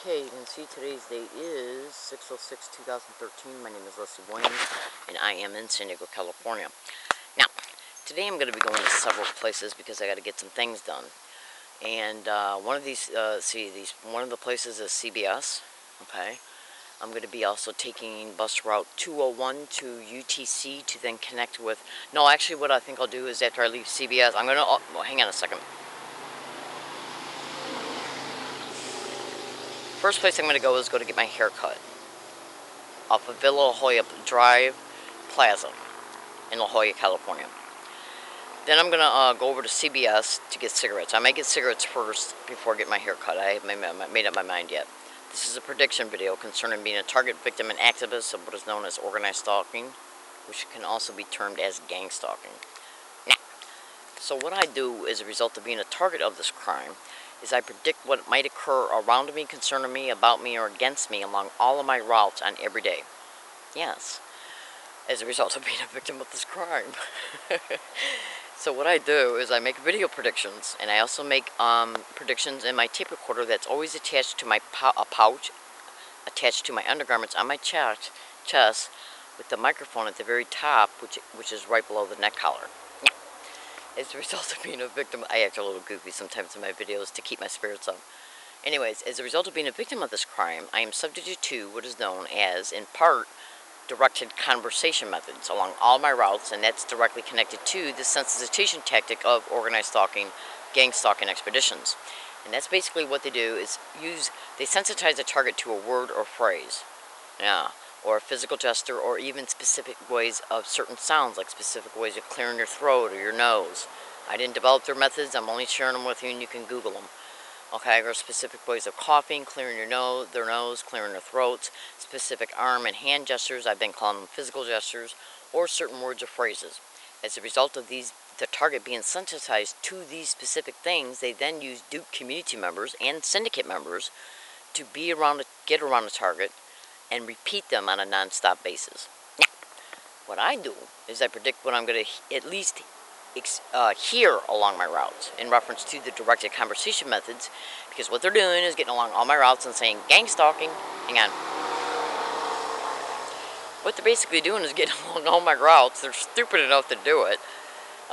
Okay, you can see today's date is 6/06/2013. My name is Leslie Williams, and I am in San Diego, California. Now, today I'm going to be going to several places because I got to get some things done. And one of these, one of the places is CBS. Okay, I'm going to be also taking bus route 201 to UTC to then connect with. No, actually, what I think I'll do is after I leave CBS, I'm going to. Oh, well, hang on a second. First place I'm going to go is get my hair cut off of Villa La Jolla Drive Plaza in La Jolla, California. Then I'm going to go over to CBS to get cigarettes. I might get cigarettes first before I get my hair cut. I haven't made up my mind yet. This is a prediction video concerning being a target, victim, and activist of what is known as organized stalking, which can also be termed as gang stalking. Now, so what I do as a result of being a target of this crime is I predict what might occur around me, concerning me, about me, or against me along all of my routes on every day. Yes, as a result of being a victim of this crime. So what I do is I make video predictions, and I also make predictions in my tape recorder that's always attached to my pouch, attached to my undergarments on my chest, with the microphone at the very top, which is right below the neck collar. As a result of being a victim, I act a little goofy sometimes in my videos to keep my spirits up. Anyways, as a result of being a victim of this crime, I am subject to what is known as, in part, directed conversation methods along all my routes, and that's directly connected to the sensitization tactic of organized stalking, gang stalking expeditions. And that's basically what they do is they sensitize a target to a word or phrase. Yeah. Or a physical gesture, or even specific ways of certain sounds, like specific ways of clearing your throat or your nose. I didn't develop their methods, I'm only sharing them with you, and you can Google them. Okay, or specific ways of coughing, clearing their nose, clearing their throats, specific arm and hand gestures, I've been calling them physical gestures, or certain words or phrases. As a result of the target being sensitized to these specific things, they then use dupe community members and syndicate members to get around the target, and repeat them on a non-stop basis. Now, what I do is I predict what I'm going to at least hear along my routes in reference to the directed conversation methods, because what they're doing is getting along all my routes and saying gang stalking. Hang on. What they're basically doing is getting along all my routes. They're stupid enough to do it.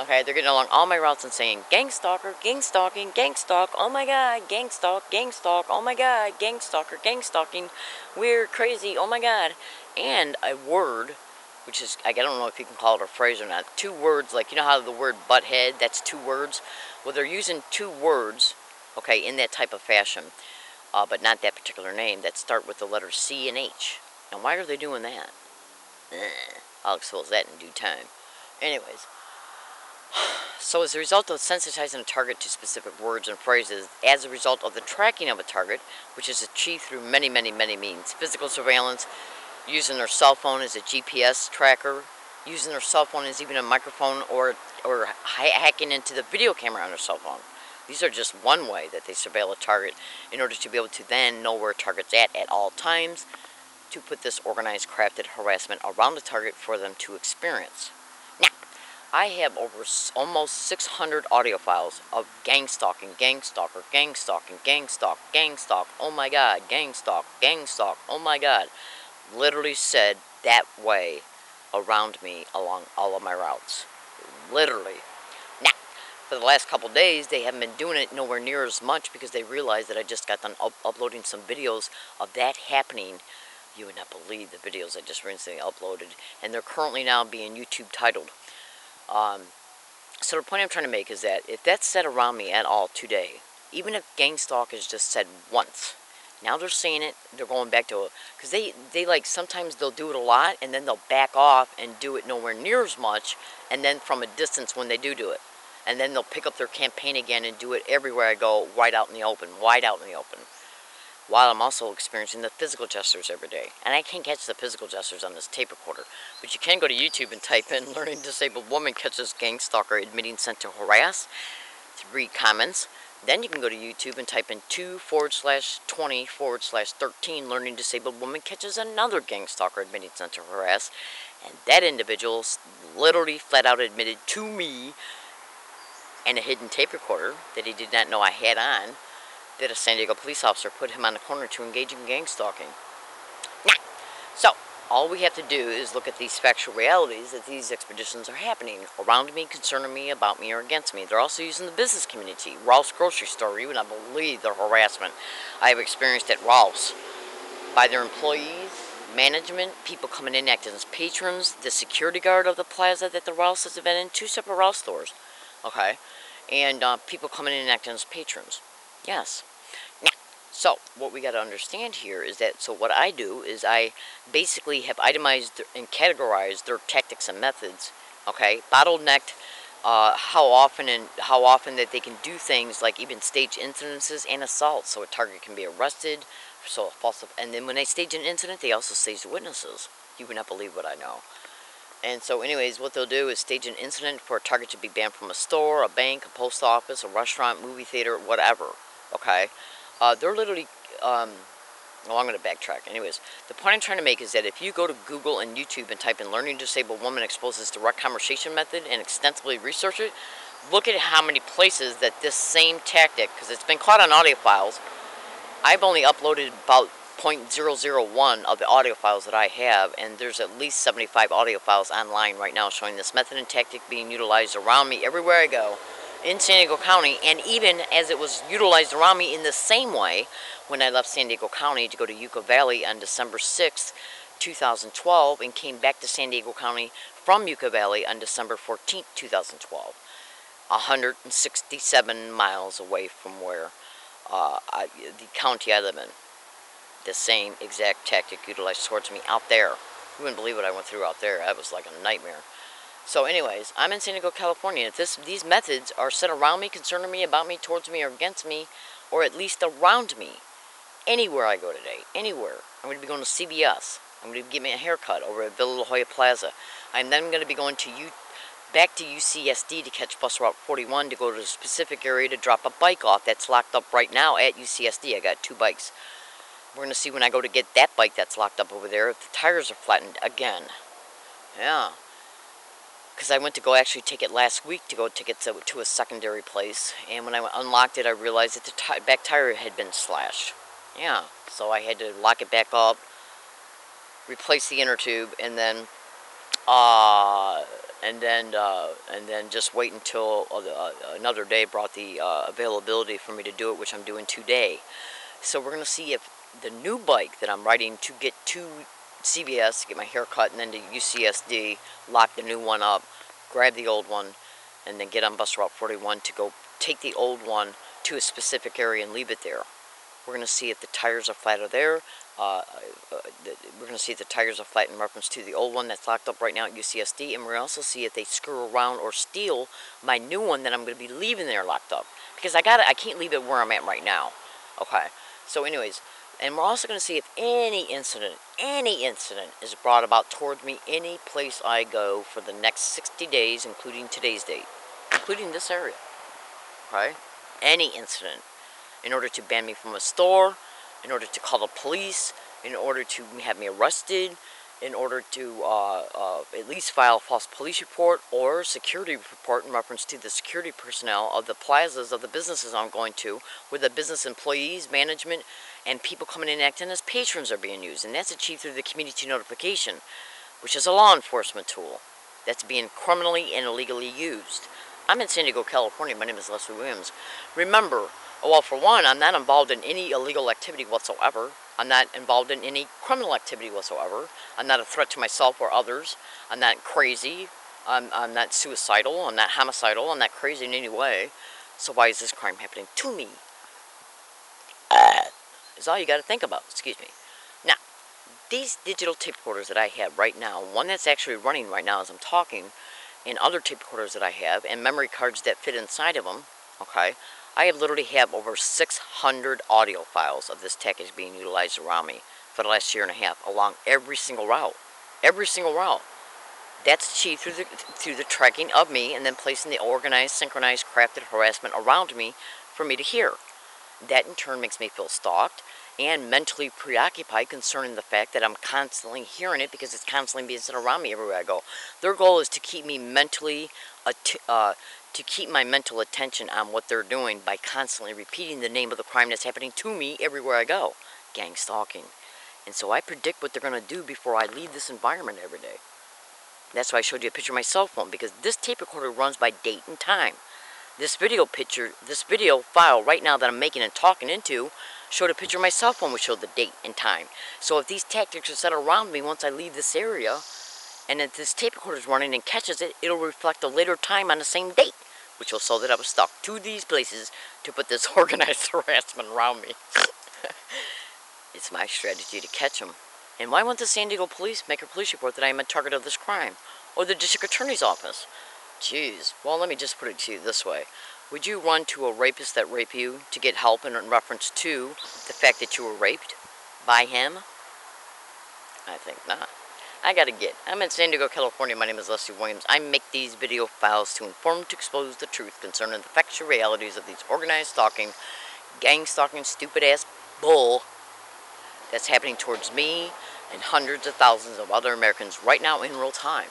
Okay, they're getting along all my routes and saying, gang stalker, gang stalking, gang stalk, oh my god, gang stalk, oh my god, gang stalker, gang stalking, we're crazy, oh my god. And a word, which is, I don't know if you can call it a phrase or not, two words, like, you know how the word butthead, that's two words? Well, they're using two words, okay, in that type of fashion, but not that particular name, that start with the letters C and H. Now, why are they doing that? I'll expose that in due time. Anyways. So as a result of sensitizing a target to specific words and phrases, as a result of the tracking of a target, which is achieved through many, many, many means, physical surveillance, using their cell phone as a GPS tracker, using their cell phone as even a microphone, or hacking into the video camera on their cell phone. These are just one way that they surveil a target in order to be able to then know where a target's at all times, to put this organized, crafted harassment around the target for them to experience. I have over almost 600 audio files of gang stalking, gang stalker, gang stalking, gang stalk, oh my god, gang stalk, oh my god. Literally said that way around me along all of my routes. Literally. Now, for the last couple days, they haven't been doing it nowhere near as much because they realized that I just got done uploading some videos of that happening. You would not believe the videos I just recently uploaded. And they're currently now being YouTube titled. So the point I'm trying to make is that if that's said around me at all today, even if gang stalk is just said once, now they're saying it, they're going back to it, because they like, sometimes they'll do it a lot, and then they'll back off and do it nowhere near as much, and then from a distance when they do it. And then they'll pick up their campaign again and do it everywhere I go, wide out in the open, while I'm also experiencing the physical gestures every day. And I can't catch the physical gestures on this tape recorder, but you can go to YouTube and type in "Learning Disabled Woman Catches Gang Stalker Admitting Sent to Harass" to read comments. Then you can go to YouTube and type in 2/20/13 "Learning Disabled Woman Catches Another Gang Stalker Admitting Sent to Harass." And that individual literally flat out admitted to me and a hidden tape recorder that he did not know I had on that a San Diego police officer put him on the corner to engage in gang stalking. Nah. So, all we have to do is look at these factual realities that these expeditions are happening around me, concerning me, about me, or against me. They're also using the business community. Ralph's grocery store, you would not believe the harassment I have experienced at Ralph's by their employees, management, people coming in acting as patrons, the security guard of the plaza that the Ralph's has been in, 2 separate Ralph stores, okay, and people coming in acting as patrons. Yes. Now, so what we got to understand here is that, so what I do is I basically have itemized and categorized their tactics and methods, okay, bottlenecked how often that they can do things like even stage incidences and assaults, so a target can be arrested. So false, and then when they stage an incident, they also stage the witnesses. You would not believe what I know. And so anyways, what they'll do is stage an incident for a target to be banned from a store, a bank, a post office, a restaurant, movie theater, whatever. Okay? They're literally, well, I'm going to backtrack. Anyways, the point I'm trying to make is that if you go to Google and YouTube and type in learning disabled woman exposes direct conversation method and extensively research it, look at how many places that this same tactic, because it's been caught on audio files. I've only uploaded about 0.001 of the audio files that I have, and there's at least 75 audio files online right now showing this method and tactic being utilized around me everywhere I go in San Diego County, and even as it was utilized around me in the same way when I left San Diego County to go to Yucca Valley on December 6th, 2012, and came back to San Diego County from Yucca Valley on December 14th, 2012. 167 miles away from where the county I live in. The same exact tactic utilized towards me out there. You wouldn't believe what I went through out there. That was like a nightmare. So anyways, I'm in San Diego, California. If these methods are set around me, concerning me, about me, towards me, or against me, or at least around me, anywhere I go today, anywhere. I'm going to be going to CVS. I'm going to get me a haircut over at Villa La Jolla Plaza. I'm then going to be going to back to UCSD to catch bus route 41 to go to a specific area to drop a bike off that's locked up right now at UCSD. I got 2 bikes. We're going to see when I go to get that bike that's locked up over there if the tires are flattened again. Yeah. Because I went to go actually take it last week to go take it to a secondary place. And when I unlocked it, I realized that the back tire had been slashed. Yeah. So I had to lock it back up, replace the inner tube, and then just wait until another day brought the availability for me to do it, which I'm doing today. So we're going to see if the new bike that I'm riding to get to CVS, to get my hair cut, and then to UCSD, lock the new one up, grab the old one, and then get on bus route 41 to go take the old one to a specific area and leave it there. We're going to see if the tires are flat there. We're going to see if the tires are flat in reference to the old one that's locked up right now at UCSD, and we're also see if they screw around or steal my new one that I'm going to be leaving there locked up, because I can't leave it where I'm at right now. Okay. So anyways, and we're also going to see if any incident is brought about towards me any place I go for the next 60 days, including today's date, including this area. Okay. Any incident, in order to ban me from a store, in order to call the police, in order to have me arrested, in order to at least file a false police report or security report in reference to the security personnel of the plazas of the businesses I'm going to, where the business employees, management, and people coming in acting as patrons are being used. And that's achieved through the community notification, which is a law enforcement tool that's being criminally and illegally used. I'm in San Diego, California. My name is Leslie Williams. Remember, well, for one, I'm not involved in any illegal activity whatsoever. I'm not involved in any criminal activity whatsoever. I'm not a threat to myself or others. I'm not crazy. I'm not suicidal. I'm not homicidal. I'm not crazy in any way. So why is this crime happening to me? Is all you got to think about. Excuse me. Now, these digital tape recorders that I have right now, one that's actually running right now as I'm talking, and other tape recorders that I have, and memory cards that fit inside of them, okay, I literally have over 600 audio files of this tactic being utilized around me for the last year and a half, along every single route. Every single route. That's achieved through the tracking of me and then placing the organized, synchronized, crafted harassment around me for me to hear. That in turn makes me feel stalked and mentally preoccupied concerning the fact that I'm constantly hearing it because it's constantly being said around me everywhere I go. Their goal is to keep me mentally to keep my mental attention on what they're doing by constantly repeating the name of the crime that's happening to me everywhere I go. Gang stalking. And so I predict what they're going to do before I leave this environment every day. That's why I showed you a picture of my cell phone, because this tape recorder runs by date and time. This video file right now that I'm making and talking into showed a picture of my cell phone, which showed the date and time. So if these tactics are set around me once I leave this area, and if this tape recorder is running and catches it, it'll reflect a later time on the same date, which will show that I was stuck to these places to put this organized harassment around me. It's my strategy to catch them. And why won't the San Diego police make a police report that I am a target of this crime? Or the district attorney's office? Jeez. Well, let me just put it to you this way. Would you run to a rapist that raped you to get help in reference to the fact that you were raped by him? I think not. I gotta get. I'm in San Diego, California. My name is Leslie Williams. I make these video files to inform, to expose the truth concerning the factual realities of these organized stalking, gang stalking, stupid-ass bull that's happening towards me and hundreds of thousands of other Americans right now in real time.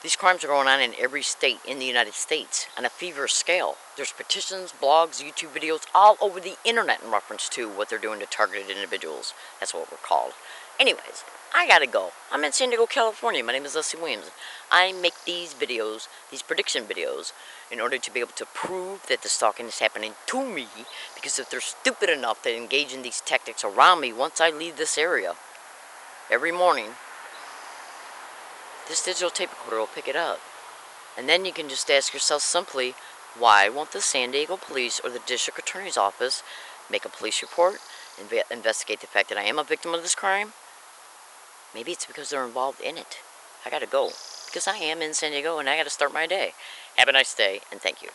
These crimes are going on in every state in the United States on a feverish scale. There's petitions, blogs, YouTube videos all over the internet in reference to what they're doing to targeted individuals. That's what we're called. Anyways, I gotta go. I'm in San Diego, California. My name is Leslie Williams. I make these videos, these prediction videos, in order to be able to prove that the stalking is happening to me, because if they're stupid enough to engage in these tactics around me once I leave this area, every morning, this digital tape recorder will pick it up. And then you can just ask yourself simply, why won't the San Diego police or the district attorney's office make a police report, investigate the fact that I am a victim of this crime? Maybe it's because they're involved in it. I gotta go, because I am in San Diego and I gotta start my day. Have a nice day, and thank you.